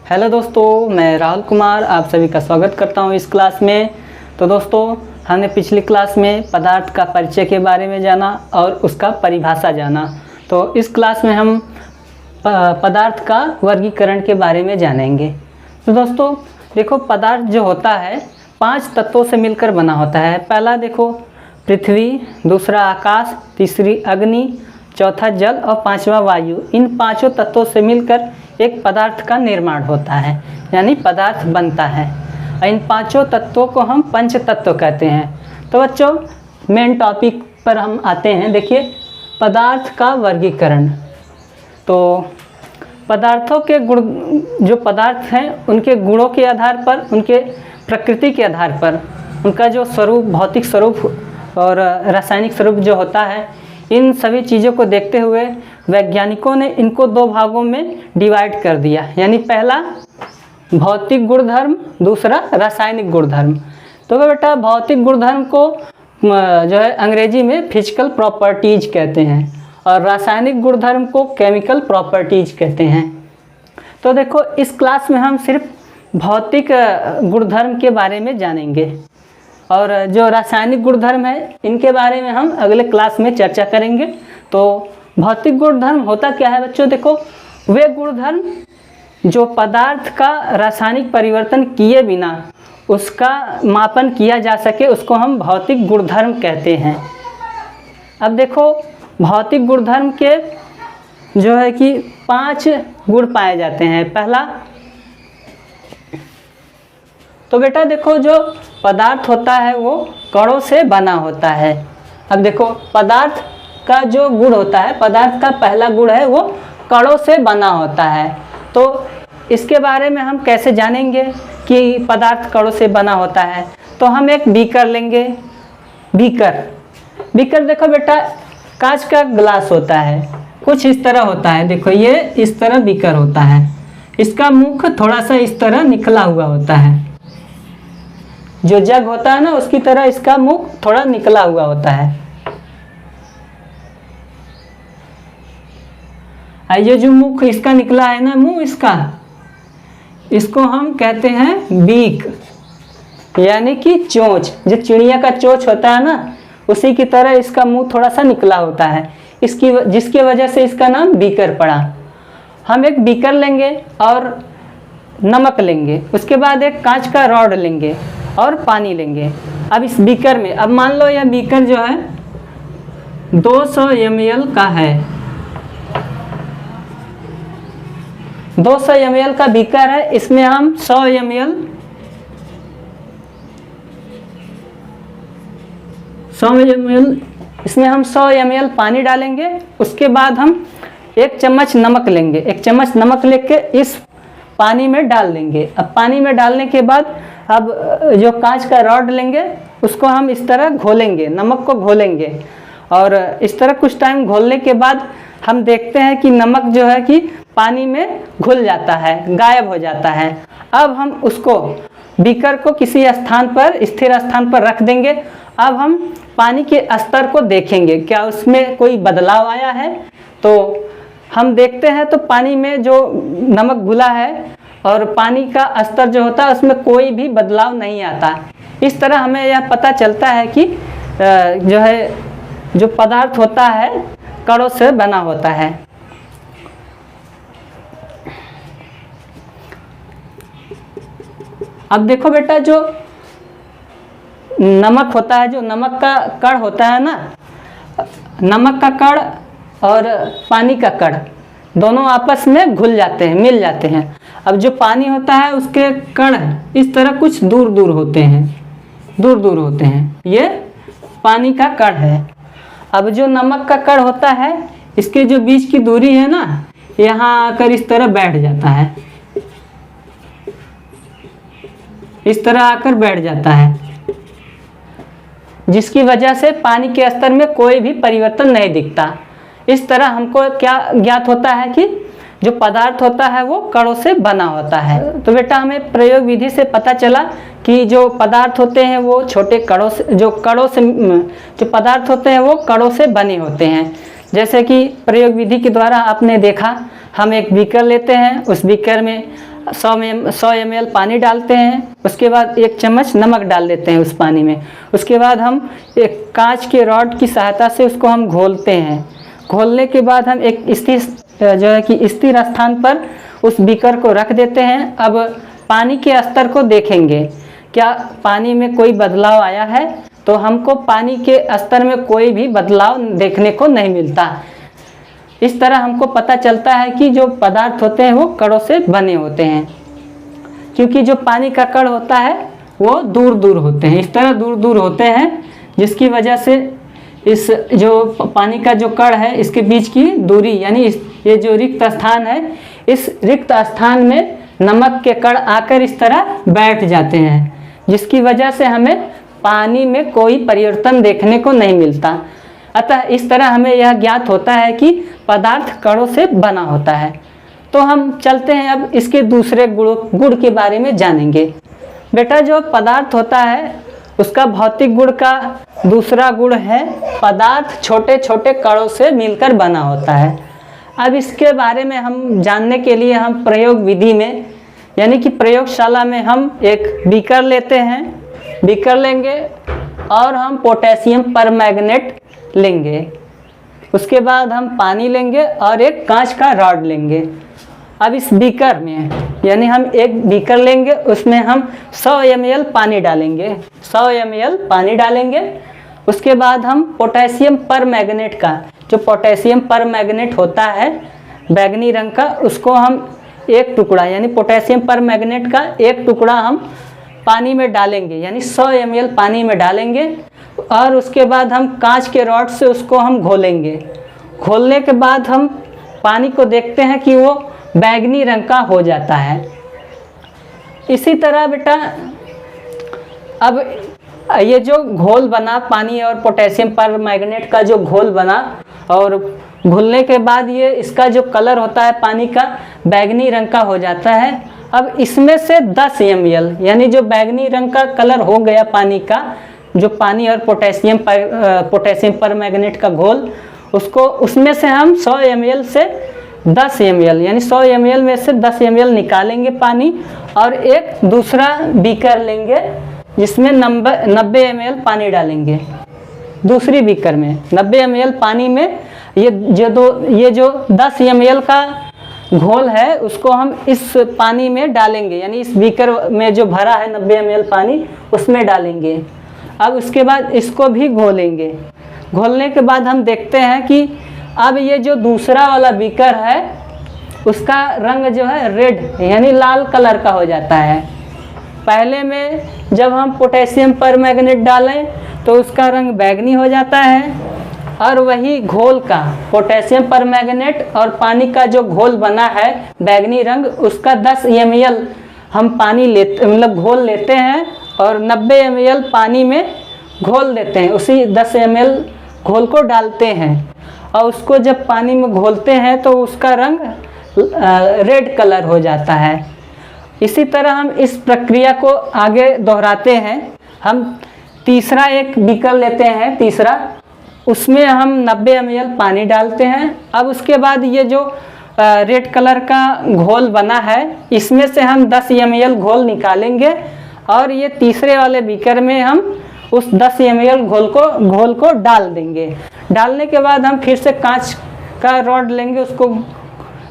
Hello दोस्तों, मैं राहुल कुमार आप सभी का स्वागत करता हूं इस क्लास में। तो दोस्तों, हमने पिछली क्लास में पदार्थ का परिचय के बारे में जाना और उसका परिभाषा जाना। तो इस क्लास में हम पदार्थ का वर्गीकरण के बारे में जानेंगे। तो दोस्तों देखो, पदार्थ जो होता है 5 तत्वों से मिलकर बना होता है। पहला देखो पृथ्वी, दूसरा आकाश, तीसरी अग्नि, चौथा जल और पांचवा वायु। इन पांचों तत्वों से मिलकर एक पदार्थ का निर्माण होता है, यानी पदार्थ बनता है। इन पांचों तत्वों को हम पंच तत्व कहते हैं। तो बच्चों, मेन टॉपिक पर हम आते हैं। देखिए, पदार्थ का वर्गीकरण। तो पदार्थों के गुण, जो पदार्थ हैं उनके गुणों के आधार पर, उनके प्रकृति के आधार पर, उनका जो स्वरूप, भौतिक स्वरूप और रासायनिक स्वरूप जो होता है, इन सभी चीज़ों को देखते हुए वैज्ञानिकों ने इनको 2 भागों में डिवाइड कर दिया। यानी पहला भौतिक गुणधर्म, दूसरा रासायनिक गुणधर्म। तो बेटा, भौतिक गुणधर्म को जो है अंग्रेजी में फिजिकल प्रॉपर्टीज कहते हैं और रासायनिक गुणधर्म को केमिकल प्रॉपर्टीज कहते हैं। तो देखो, इस क्लास में हम सिर्फ भौतिक गुणधर्म के बारे में जानेंगे और जो रासायनिक गुणधर्म है इनके बारे में हम अगले क्लास में चर्चा करेंगे। तो भौतिक गुणधर्म होता क्या है बच्चों? देखो, वे गुणधर्म जो पदार्थ का रासायनिक परिवर्तन किए बिना उसका मापन किया जा सके, उसको हम भौतिक गुणधर्म कहते हैं। अब देखो, भौतिक गुणधर्म के जो है कि 5 गुण पाए जाते हैं। पहला, तो बेटा देखो, जो पदार्थ होता है वो कणों से बना होता है। अब देखो, पदार्थ का जो गुण होता है, पदार्थ का पहला गुण है वो कणों से बना होता है। तो इसके बारे में हम कैसे जानेंगे कि पदार्थ कणों से बना होता है? तो हम एक बीकर लेंगे। बीकर देखो बेटा, कांच का ग्लास होता है, कुछ इस तरह होता है। देखो, ये इस तरह बीकर होता है। इसका मुख थोड़ा सा इस तरह निकला हुआ होता है। जो जग होता है ना, उसकी तरह इसका मुख थोड़ा निकला हुआ होता है। ये जो मुख इसका निकला है ना, मुंह इसको हम कहते हैं बीक, यानी कि चोंच। जो चिड़िया का चोंच होता है ना, उसी की तरह इसका मुंह थोड़ा सा निकला होता है, जिसकी वजह से इसका नाम बीकर पड़ा। हम एक बीकर लेंगे और नमक लेंगे, उसके बाद एक कांच का रॉड लेंगे और पानी लेंगे। अब इस बीकर में, अब मान लो यह बीकर जो है 200 ml का है। 200 ml का बीकर है, इसमें हम 100 ml इसमें हम 100 ml पानी डालेंगे। उसके बाद हम 1 चम्मच नमक लेंगे। 1 चम्मच नमक लेके इस पानी में डाल देंगे। अब पानी में डालने के बाद अब जो कांच का रॉड लेंगे, उसको हम इस तरह घोलेंगे, नमक को घोलेंगे। और इस तरह कुछ टाइम घोलने के बाद हम देखते हैं कि नमक जो है कि पानी में घुल जाता है, गायब हो जाता है। अब हम उसको, बीकर को किसी स्थान पर, स्थिर स्थान पर रख देंगे। अब हम पानी के स्तर को देखेंगे, क्या उसमें कोई बदलाव आया है। तो हम देखते हैं तो पानी में जो नमक घुला है और पानी का स्तर जो होता है उसमें कोई भी बदलाव नहीं आता। इस तरह हमें यह पता चलता है कि जो पदार्थ होता है कणों से बना होता है। अब देखो बेटा, जो नमक होता है, जो नमक का कण होता है ना, नमक का कण और पानी का कण दोनों आपस में घुल जाते हैं, मिल जाते हैं। अब जो पानी होता है उसके कण इस तरह कुछ दूर दूर होते हैं, ये पानी का कण है। अब जो नमक का कण होता है, इसके जो बीच की दूरी है ना, यहाँ आकर इस तरह बैठ जाता है, इस तरह आकर बैठ जाता है, जिसकी वजह से पानी के स्तर में कोई भी परिवर्तन नहीं दिखता। इस तरह हमको क्या ज्ञात होता है कि जो पदार्थ होता है वो कणों से बना होता है। तो बेटा, हमें प्रयोग विधि से पता चला कि जो पदार्थ होते हैं वो छोटे कणों से, जो पदार्थ होते हैं वो कणों से बने होते हैं। जैसे कि प्रयोग विधि के द्वारा आपने देखा, हम एक बीकर लेते हैं, उस बीकर में 100 ml पानी डालते हैं, उसके बाद 1 चम्मच नमक डाल देते हैं उस पानी में। उसके बाद हम एक कांच के रॉड की सहायता से उसको हम घोलते हैं। घोलने के बाद हम एक स्थिर स्थान पर उस बीकर को रख देते हैं। अब पानी के स्तर को देखेंगे, क्या पानी में कोई बदलाव आया है? तो हमको पानी के स्तर में कोई भी बदलाव देखने को नहीं मिलता। इस तरह हमको पता चलता है कि जो पदार्थ होते हैं वो कणों से बने होते हैं, क्योंकि जो पानी का कण होता है वो दूर दूर होते हैं, इस तरह दूर दूर होते हैं, जिसकी वजह से इस जो पानी का जो कण है इसके बीच की दूरी यानी ये जो रिक्त स्थान है, इस रिक्त स्थान में नमक के कण आकर इस तरह बैठ जाते हैं, जिसकी वजह से हमें पानी में कोई परिवर्तन देखने को नहीं मिलता। अतः इस तरह हमें यह ज्ञात होता है कि पदार्थ कणों से बना होता है। तो हम चलते हैं अब इसके दूसरे गुण के बारे में जानेंगे। बेटा, जो पदार्थ होता है उसका भौतिक गुण का दूसरा गुण है पदार्थ छोटे छोटे कणों से मिलकर बना होता है। अब इसके बारे में हम जानने के लिए हम प्रयोग विधि में यानी कि प्रयोगशाला में हम एक बीकर लेते हैं, बीकर लेंगे और हम पोटेशियम परमैंगनेट लेंगे। उसके बाद हम पानी लेंगे और एक कांच का रॉड लेंगे। अब इस बीकर में यानी हम एक बीकर लेंगे, उसमें हम 100 ml पानी डालेंगे, 100 ml पानी डालेंगे। उसके बाद हम पोटेशियम परमैंगनेट का, जो पोटेशियम परमैंगनेट होता है बैंगनी रंग का, उसको हम एक टुकड़ा यानी पोटेशियम परमैंगनेट का एक टुकड़ा हम पानी में डालेंगे, यानी 100 ml पानी में डालेंगे। और उसके बाद हम कांच के रॉड से उसको हम घोलेंगे। घोलने के बाद हम पानी को देखते हैं कि वो बैंगनी रंग का हो जाता है। इसी तरह बेटा, अब ये जो घोल बना पानी और पोटेशियम परमैंगनेट का जो घोल बना और घुलने के बाद ये इसका जो कलर होता है पानी का बैंगनी रंग का हो जाता है। अब इसमें से 10 ml यानी जो बैंगनी रंग का कलर हो गया पानी का, जो पानी और पोटेशियम परमैंगनेट का घोल, उसको उसमें से हम 100 ml से 10 ml यानी 100 ml में से 10 ml निकालेंगे पानी और एक दूसरा बीकर लेंगे जिसमें 90 ml पानी डालेंगे। दूसरी बीकर में 90 ml पानी में ये जो 10 ml का घोल है उसको हम इस पानी में डालेंगे, यानी इस बीकर में जो भरा है 90 ml पानी उसमें डालेंगे। अब उसके बाद इसको भी घोलेंगे। घोलने के बाद हम देखते हैं कि अब ये जो दूसरा वाला बीकर है उसका रंग जो है रेड यानी लाल कलर का हो जाता है। पहले में जब हम पोटेशियम परमैंगनेट डालें तो उसका रंग बैंगनी हो जाता है, और वही घोल का पोटेशियम परमैंगनेट और पानी का जो घोल बना है बैंगनी रंग, उसका 10 ml हम पानी लेते मतलब घोल लेते हैं और 90 ml पानी में घोल देते हैं। उसी 10 ml घोल को डालते हैं और उसको जब पानी में घोलते हैं तो उसका रंग रेड कलर हो जाता है। इसी तरह हम इस प्रक्रिया को आगे दोहराते हैं। हम तीसरा एक बीकर लेते हैं, तीसरा, उसमें हम 90 ml पानी डालते हैं। अब उसके बाद ये जो रेड कलर का घोल बना है इसमें से हम 10 ml घोल निकालेंगे और ये तीसरे वाले बीकर में हम उस 10 ml घोल को डाल देंगे। डालने के बाद हम फिर से कांच का रॉड लेंगे, उसको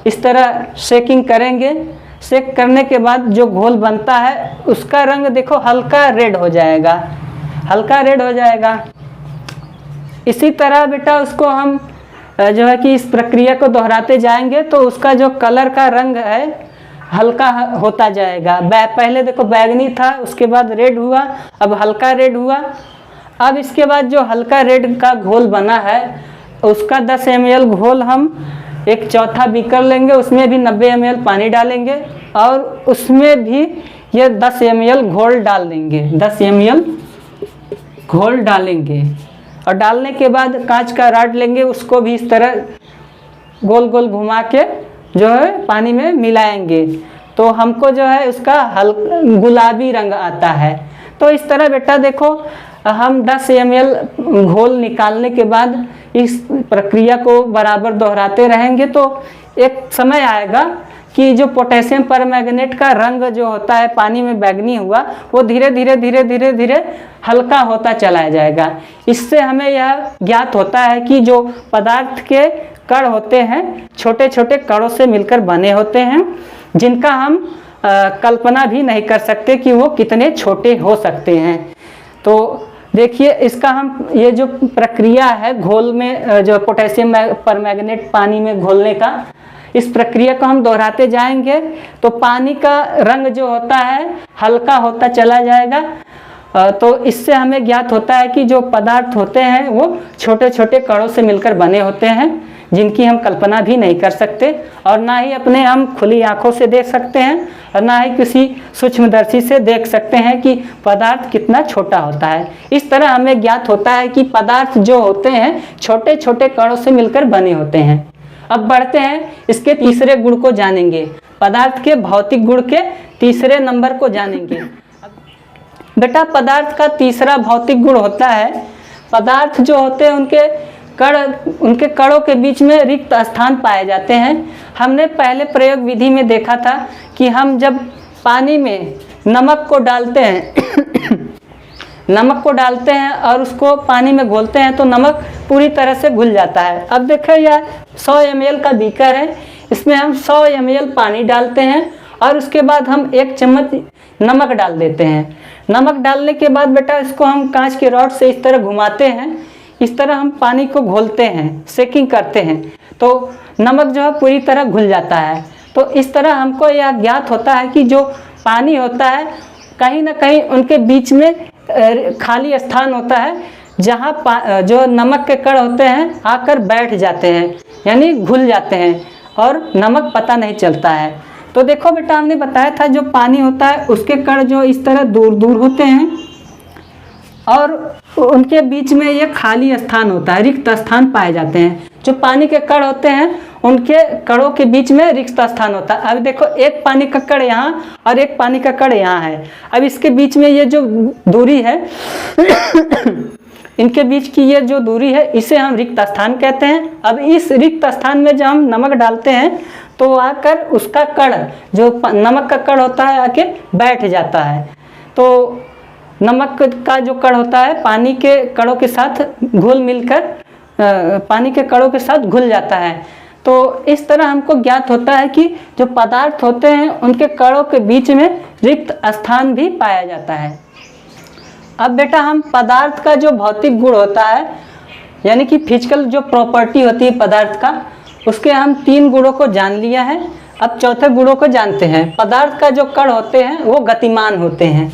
इस तरह शेकिंग करेंगे। शेक करने के बाद जो घोल बनता है उसका रंग देखो हल्का रेड हो जाएगा, हल्का रेड हो जाएगा। इसी तरह बेटा उसको हम जो है कि इस प्रक्रिया को दोहराते जाएंगे तो उसका जो कलर का रंग है हल्का होता जाएगा। पहले देखो बैंगनी था, उसके बाद रेड हुआ, अब हल्का रेड हुआ। अब इसके बाद जो हल्का रेड का घोल बना है उसका 10 ml घोल हम एक चौथा बीकर लेंगे, उसमें भी 90 ml पानी डालेंगे और उसमें भी ये 10 ml घोल डाल देंगे, 10 ml घोल डालेंगे। और डालने के बाद कांच का रॉड लेंगे, उसको भी इस तरह गोल गोल घुमा के जो है पानी में मिलाएंगे तो हमको जो है उसका गुलाबी रंग आता है। तो इस तरह बेटा देखो हम 10 ml घोल निकालने के बाद इस प्रक्रिया को बराबर दोहराते रहेंगे तो एक समय आएगा कि जो पोटेशियम परमैंगनेट का रंग जो होता है पानी में बैंगनी हुआ, वो धीरे धीरे धीरे धीरे धीरे हल्का होता चला जाएगा। इससे हमें यह ज्ञात होता है कि जो पदार्थ के कण होते हैं छोटे छोटे कणों से मिलकर बने होते हैं, जिनका हम कल्पना भी नहीं कर सकते कि वो कितने छोटे हो सकते हैं। तो देखिए इसका हम ये जो प्रक्रिया है घोल में जो पोटेशियम परमैंगनेट पानी में घोलने का, इस प्रक्रिया को हम दोहराते जाएंगे तो पानी का रंग जो होता है हल्का होता चला जाएगा। तो इससे हमें ज्ञात होता है कि जो पदार्थ होते हैं वो छोटे छोटे कणों से मिलकर बने होते हैं, जिनकी हम कल्पना भी नहीं कर सकते और ना ही अपने हम खुली आंखों से देख सकते हैं और ना ही किसी सूक्ष्मदर्शी से देख सकते हैं कि पदार्थ कितना छोटा होता है। इस तरह हमें ज्ञात होता है कि पदार्थ जो होते हैं छोटे छोटे कणों से मिलकर बने होते हैं। अब बढ़ते हैं इसके तीसरे गुण को जानेंगे, पदार्थ के भौतिक गुण के तीसरे नंबर को जानेंगे। बेटा पदार्थ का तीसरा भौतिक गुण होता है, पदार्थ जो होते हैं उनके कणों के बीच में रिक्त स्थान पाए जाते हैं। हमने पहले प्रयोग विधि में देखा था कि हम जब पानी में नमक को डालते हैं नमक को डालते हैं और उसको पानी में घोलते हैं तो नमक पूरी तरह से घुल जाता है। अब देखो यह 100 ml का बीकर है, इसमें हम 100 ml पानी डालते हैं और उसके बाद हम 1 चम्मच नमक डाल देते हैं। नमक डालने के बाद बेटा इसको हम कांच के रॉड से इस तरह घुमाते हैं, इस तरह हम पानी को घोलते हैं, शेकिंग करते हैं, तो नमक जो है पूरी तरह घुल जाता है। तो इस तरह हमको यह ज्ञात होता है कि जो पानी होता है कहीं ना कहीं उनके बीच में खाली स्थान होता है, जहाँ जो नमक के कण होते हैं आकर बैठ जाते हैं, यानी घुल जाते हैं और नमक पता नहीं चलता है। तो देखो बेटा हमने बताया था जो पानी होता है उसके कण जो इस तरह दूर दूर होते हैं और उनके बीच में ये खाली स्थान होता है, रिक्त स्थान पाए जाते हैं। जो पानी के कण होते हैं उनके कणों के बीच में रिक्त स्थान होता है। अब देखो एक पानी का कण यहाँ और एक पानी का कण यहाँ है। अब इसके बीच में ये जो दूरी है इनके बीच की ये जो दूरी है इसे हम रिक्त स्थान कहते हैं। अब इस रिक्त स्थान में जब हम नमक डालते हैं तो आकर उसका कण जो नमक का कण होता है आके बैठ जाता है। तो नमक का जो कण होता है पानी के कणों के साथ घुल मिलकर पानी के कणों के साथ घुल जाता है। तो इस तरह हमको ज्ञात होता है कि जो पदार्थ होते हैं उनके कणों के बीच में रिक्त स्थान भी पाया जाता है। अब बेटा हम पदार्थ का जो भौतिक गुण होता है यानी कि फिजिकल जो प्रॉपर्टी होती है पदार्थ का, उसके हम 3 गुणों को जान लिया है। अब चौथे गुणों को जानते हैं। पदार्थ का जो कण होते हैं वो गतिमान होते हैं।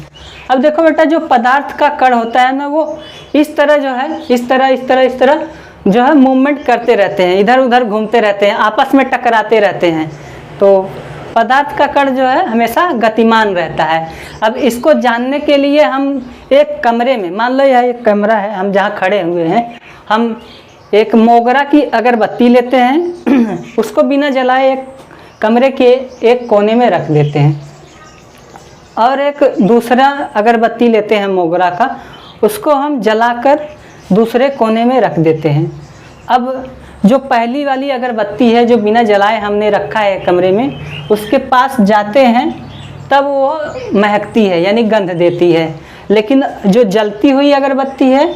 अब देखो बेटा जो पदार्थ का कण होता है ना वो इस तरह जो है इस तरह जो है मूवमेंट करते रहते हैं, इधर उधर घूमते रहते हैं, आपस में टकराते रहते हैं। तो पदार्थ का कण जो है हमेशा गतिमान रहता है। अब इसको जानने के लिए हम एक कमरे में, मान लो यह एक कमरा है, हम जहाँ खड़े हुए हैं, हम एक मोगरा की अगरबत्ती लेते हैं उसको बिना जलाए एक कमरे के एक कोने में रख देते हैं और एक दूसरा अगरबत्ती लेते हैं मोगरा का, उसको हम जलाकर दूसरे कोने में रख देते हैं। अब जो पहली वाली अगरबत्ती है जो बिना जलाए हमने रखा है कमरे में, उसके पास जाते हैं तब वो महकती है यानी गंध देती है। लेकिन जो जलती हुई अगरबत्ती है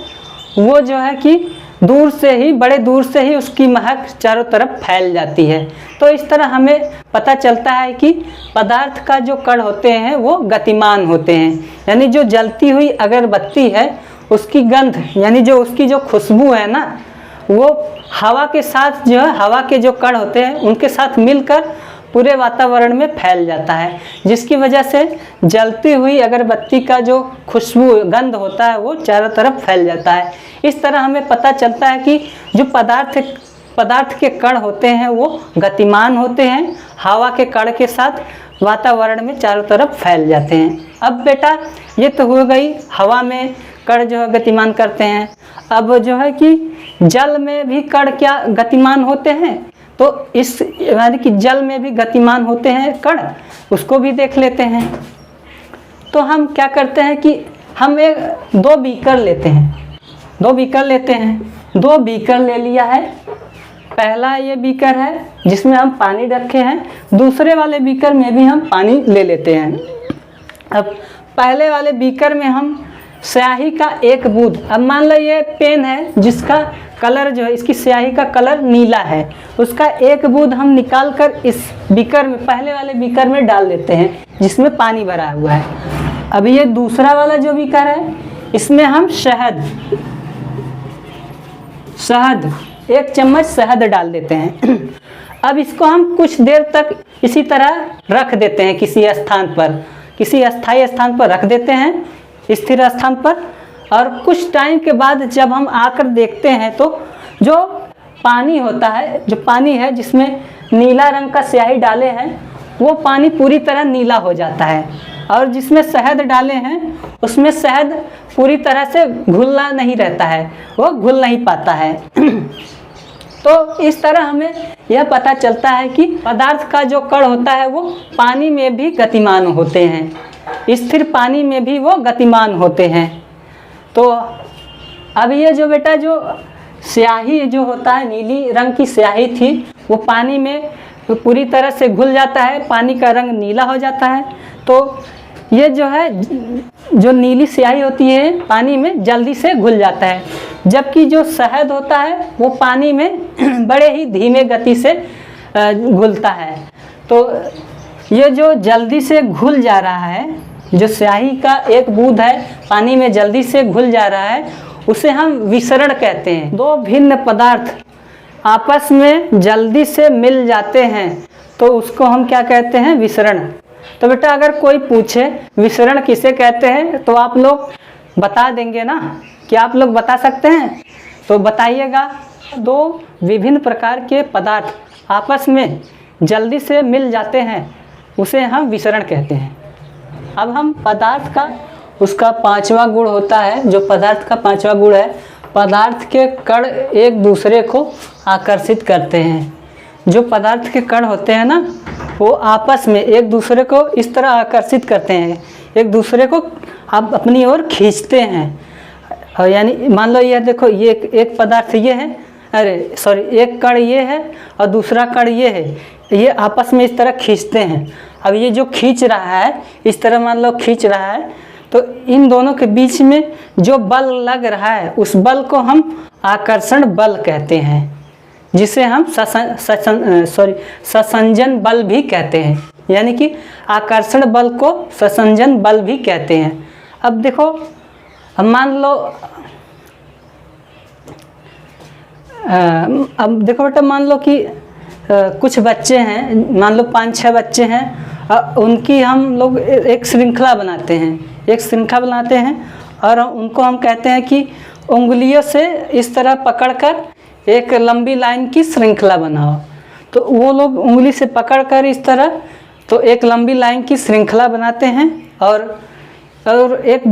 वो जो है कि दूर से ही, बड़े दूर से ही उसकी महक चारों तरफ फैल जाती है। तो इस तरह हमें पता चलता है कि पदार्थ का जो कण होते हैं वो गतिमान होते हैं। यानी जो जलती हुई अगरबत्ती है उसकी गंध यानी जो उसकी जो खुशबू है ना वो हवा के साथ जो है, हवा के जो कण होते हैं उनके साथ मिलकर पूरे वातावरण में फैल जाता है, जिसकी वजह से जलती हुई अगरबत्ती का जो खुशबू गंध होता है वो चारों तरफ फैल जाता है। इस तरह हमें पता चलता है कि जो पदार्थ के कण होते हैं वो गतिमान होते हैं, हवा के कण के साथ वातावरण में चारों तरफ फैल जाते हैं। अब बेटा ये तो हो गई हवा में कण जो है गतिमान करते हैं। अब जो है कि जल में भी कण क्या गतिमान होते हैं, तो इस यानी कि जल में भी गतिमान होते हैं कण, उसको भी देख लेते हैं। तो हम क्या करते हैं कि हम 2 बीकर लेते हैं, 2 बीकर ले लिया है। पहला ये बीकर है जिसमें हम पानी रखे हैं, दूसरे वाले बीकर में भी हम पानी ले लेते हैं। अब पहले वाले बीकर में हम स्याही का एक बूंद, अब मान लो ये पेन है जिसका कलर जो है, इसकी स्याही का कलर नीला है, उसका एक बूंद हम निकाल कर इस बीकर में, पहले वाले बीकर में डाल देते हैं जिसमें पानी भरा हुआ है। अब ये दूसरा वाला जो बीकर है इसमें हम शहद 1 चम्मच शहद डाल देते हैं। अब इसको हम कुछ देर तक इसी तरह रख देते हैं, किसी स्थान पर, किसी अस्थायी स्थान पर रख देते हैं, स्थिर स्थान पर। और कुछ टाइम के बाद जब हम आकर देखते हैं तो जो पानी होता है, जो पानी है जिसमें नीला रंग का स्याही डाले हैं, वो पानी पूरी तरह नीला हो जाता है, और जिसमें शहद डाले हैं उसमें शहद पूरी तरह से घुलना नहीं रहता है, वो घुल नहीं पाता है। तो इस तरह हमें यह पता चलता है कि पदार्थ का जो कण होता है वो पानी में भी गतिमान होते हैं, स्थिर पानी में भी वो गतिमान होते हैं। तो अब ये जो बेटा जो स्याही जो होता है, नीली रंग की स्याही थी, वो पानी में पूरी तरह से घुल जाता है, पानी का रंग नीला हो जाता है। तो ये जो है, जो नीली स्याही होती है पानी में जल्दी से घुल जाता है, जबकि जो शहद होता है वो पानी में बड़े ही धीमे गति से घुलता है। तो ये जो जल्दी से घुल जा रहा है, जो स्याही का एक बूंद है पानी में जल्दी से घुल जा रहा है, उसे हम विसरण कहते हैं। दो भिन्न पदार्थ आपस में जल्दी से मिल जाते हैं तो उसको हम क्या कहते हैं? विसरण। तो बेटा अगर कोई पूछे विसरण किसे कहते हैं तो आप लोग बता देंगे ना? क्या आप लोग बता सकते हैं? तो बताइएगा। दो विभिन्न प्रकार के पदार्थ आपस में जल्दी से मिल जाते हैं, उसे हम विसरण कहते हैं। अब हम पदार्थ का, उसका 5वां गुण होता है, जो पदार्थ का 5वां गुण है, पदार्थ के कण एक दूसरे को आकर्षित करते हैं। जो पदार्थ के कण होते हैं ना, वो आपस में एक दूसरे को इस तरह आकर्षित करते हैं, एक दूसरे को आप अपनी ओर खींचते हैं। और यानी मान लो ये देखो, ये एक पदार्थ ये है, अरे सॉरी, एक कण ये है और दूसरा कण ये है, ये आपस में इस तरह खींचते हैं। अब ये जो खींच रहा है, इस तरह मान लो खींच रहा है, तो इन दोनों के बीच में जो बल लग रहा है उस बल को हम आकर्षण बल कहते हैं, जिसे हम ससंजन बल भी कहते हैं। यानी कि आकर्षण बल को ससंजन बल भी कहते हैं। अब देखो, अब मान लो, अब देखो बेटा, मान लो कि कुछ बच्चे हैं, मान लो 5-6 बच्चे हैं, उनकी हम लोग एक श्रृंखला बनाते हैं और उनको हम कहते हैं कि उंगलियों से इस तरह पकड़कर एक लंबी लाइन की श्रृंखला बनाओ। तो वो लोग उंगली से पकड़कर इस तरह तो एक लंबी लाइन की श्रृंखला बनाते हैं, और एक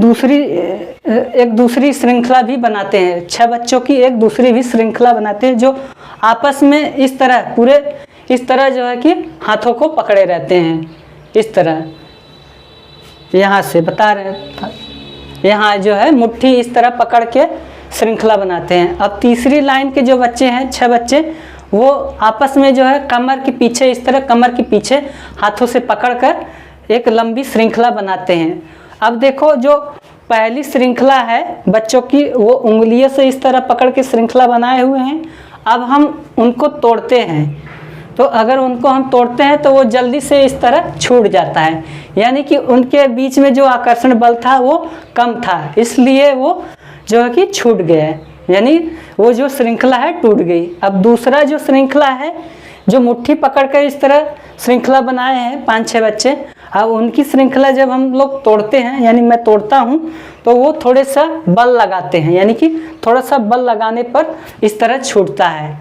दूसरी श्रृंखला भी बनाते हैं। 6 बच्चों की एक दूसरी भी श्रृंखला बनाते हैं, जो आपस में इस तरह पूरे इस तरह जो है कि हाथों को पकड़े रहते हैं, इस तरह। यहाँ से बता रहे हैं, यहाँ जो है मुट्ठी इस तरह पकड़ के श्रृंखला बनाते हैं। अब तीसरी लाइन के जो बच्चे हैं, 6 बच्चे, वो आपस में जो है कमर के पीछे, इस तरह कमर के पीछे हाथों से पकड़कर एक लंबी श्रृंखला बनाते हैं। अब देखो, जो पहली श्रृंखला है बच्चों की, वो उंगलियों से इस तरह पकड़ के श्रृंखला बनाए हुए हैं। अब हम उनको तोड़ते हैं, तो अगर उनको हम तोड़ते हैं तो वो जल्दी से इस तरह छूट जाता है, यानी कि उनके बीच में जो आकर्षण बल था वो कम था, इसलिए वो जो है कि छूट गया, यानी वो जो श्रृंखला है टूट गई। अब दूसरा जो श्रृंखला है, जो मुट्ठी पकड़कर इस तरह श्रृंखला बनाए हैं 5-6 बच्चे, अब उनकी श्रृंखला जब हम लोग तोड़ते हैं, यानी मैं तोड़ता हूँ, तो वो थोड़े सा बल लगाते हैं, यानी कि थोड़ा सा बल लगाने पर इस तरह छूटता है,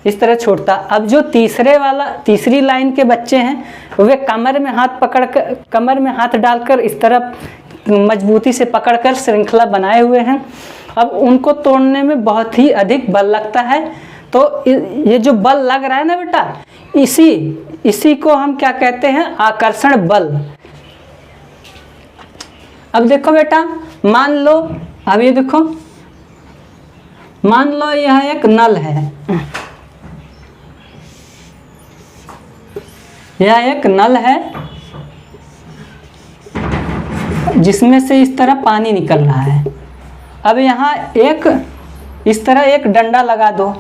इस तरह छूटता। अब जो तीसरी लाइन के बच्चे हैं, वे कमर में हाथ पकड़कर, कमर में हाथ डालकर इस तरह मजबूती से पकड़कर श्रृंखला बनाए हुए हैं। अब उनको तोड़ने में बहुत ही अधिक बल लगता है। तो ये जो बल लग रहा है ना बेटा, इसी को हम क्या कहते हैं? आकर्षण बल। अब देखो बेटा, मान लो, अब ये देखो, मान लो यह एक नल है, यह एक नल है जिसमें से इस तरह पानी निकल रहा है। अब यहाँ इस तरह एक डंडा लगा दो।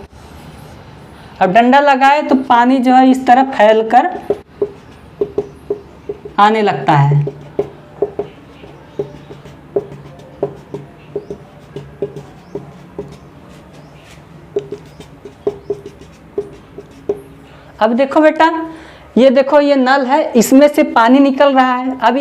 अब डंडा लगाए तो पानी जो है इस तरह फैल कर आने लगता है। अब देखो बेटा, ये देखो ये नल है, इसमें से पानी निकल रहा है। अब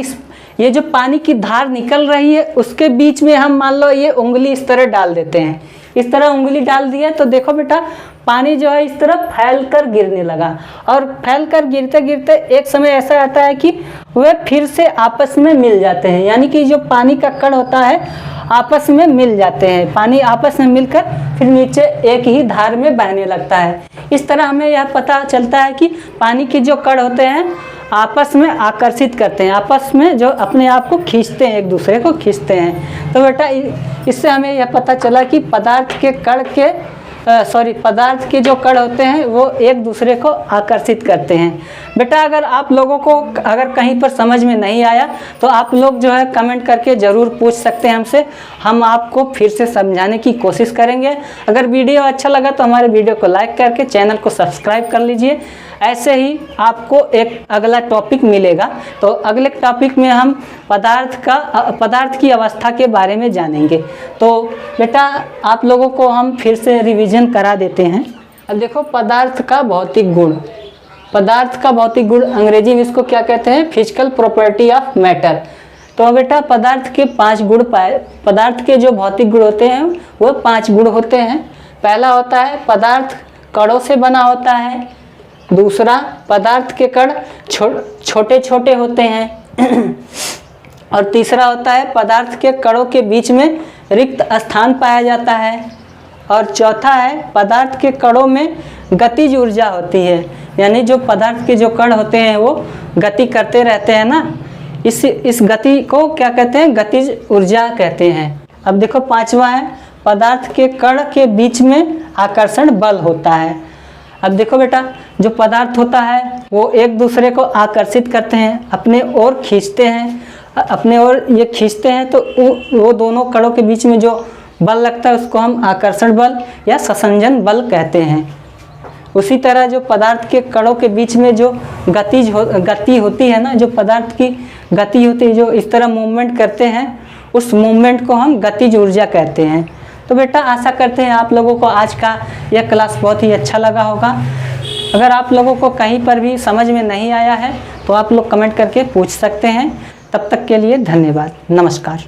ये जो पानी की धार निकल रही है उसके बीच में हम मान लो ये उंगली इस तरह डाल देते हैं। इस तरह उंगली डाल दिया तो देखो बेटा पानी जो है इस तरह फैल कर गिरने लगा, और फैल कर गिरते गिरते एक समय ऐसा आता है कि वे फिर से आपस में मिल जाते हैं। यानी कि जो पानी का कण होता है आपस में मिल जाते हैं, पानी आपस में मिलकर फिर नीचे एक ही धार में बहने लगता है। इस तरह हमें यह पता चलता है कि पानी के जो कण होते हैं आपस में आकर्षित करते हैं, आपस में जो अपने आप को खींचते हैं, एक दूसरे को खींचते हैं। तो बेटा इससे हमें यह पता चला कि पदार्थ के जो कण होते हैं वो एक दूसरे को आकर्षित करते हैं। बेटा अगर आप लोगों को अगर कहीं पर समझ में नहीं आया तो आप लोग जो है कमेंट करके ज़रूर पूछ सकते हैं हमसे, हम आपको फिर से समझाने की कोशिश करेंगे। अगर वीडियो अच्छा लगा तो हमारे वीडियो को लाइक करके चैनल को सब्सक्राइब कर लीजिए। ऐसे ही आपको एक अगला टॉपिक मिलेगा, तो अगले टॉपिक में हम पदार्थ की अवस्था के बारे में जानेंगे। तो बेटा आप लोगों को हम फिर से रिवीजन करा देते हैं। अब देखो पदार्थ का भौतिक गुण, पदार्थ का भौतिक गुण अंग्रेजी में इसको क्या कहते हैं, फिजिकल प्रॉपर्टी ऑफ मैटर। तो बेटा पदार्थ के 5 गुण पदार्थ के जो भौतिक गुण होते हैं वो 5 गुण होते हैं। पहला होता है पदार्थ कणों से बना होता है। दूसरा पदार्थ के कण छोटे छोटे होते हैं। और तीसरा होता है पदार्थ के कणों के बीच में रिक्त स्थान पाया जाता है। और चौथा है पदार्थ के कणों में गतिज ऊर्जा होती है, यानी जो पदार्थ के जो कण होते हैं वो गति करते रहते हैं ना, इस गति को क्या कहते हैं, गतिज ऊर्जा कहते हैं। अब देखो 5वां है पदार्थ के कण के बीच में आकर्षण बल होता है। अब देखो बेटा जो पदार्थ होता है वो एक दूसरे को आकर्षित करते हैं, अपने ओर खींचते हैं, अपने ओर ये खींचते हैं तो वो दोनों कणों के बीच में जो बल लगता है उसको हम आकर्षण बल या संसंजन बल कहते हैं। उसी तरह जो पदार्थ के कणों के बीच में जो गति होती है ना, जो पदार्थ की गति होती है, जो इस तरह मूवमेंट करते हैं, उस मूवमेंट को हम गतिज ऊर्जा कहते हैं। तो बेटा आशा करते हैं आप लोगों को आज का यह क्लास बहुत ही अच्छा लगा होगा। अगर आप लोगों को कहीं पर भी समझ में नहीं आया है तो आप लोग कमेंट करके पूछ सकते हैं। तब तक के लिए धन्यवाद, नमस्कार।